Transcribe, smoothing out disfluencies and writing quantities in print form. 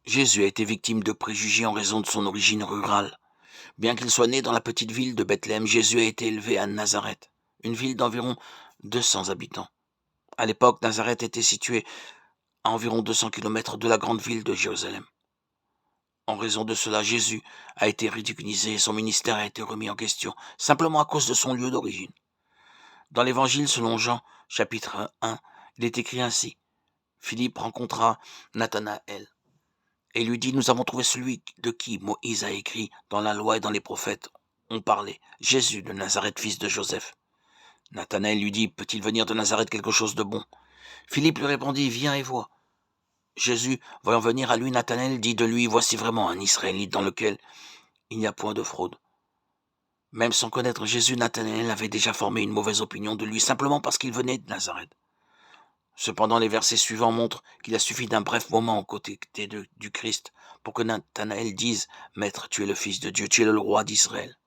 Jésus a été victime de préjugés en raison de son origine rurale. Bien qu'il soit né dans la petite ville de Bethléem, Jésus a été élevé à Nazareth, une ville d'environ 200 habitants. À l'époque, Nazareth était située à environ 200 kilomètres de la grande ville de Jérusalem. En raison de cela, Jésus a été ridiculisé et son ministère a été remis en question, simplement à cause de son lieu d'origine. Dans l'Évangile selon Jean, chapitre 1, il est écrit ainsi. Philippe rencontra Nathanaël et lui dit, nous avons trouvé celui de qui Moïse a écrit dans la loi et dans les prophètes ont parlé, Jésus de Nazareth, fils de Joseph. Nathanaël lui dit, peut-il venir de Nazareth quelque chose de bon? Philippe lui répondit, viens et vois. Jésus, voyant venir à lui Nathanaël, dit de lui, voici vraiment un Israélite dans lequel il n'y a point de fraude. Même sans connaître Jésus, Nathanaël avait déjà formé une mauvaise opinion de lui, simplement parce qu'il venait de Nazareth. Cependant, les versets suivants montrent qu'il a suffi d'un bref moment aux côtés du Christ pour que Nathanaël dise « Maître, tu es le Fils de Dieu, tu es le roi d'Israël ».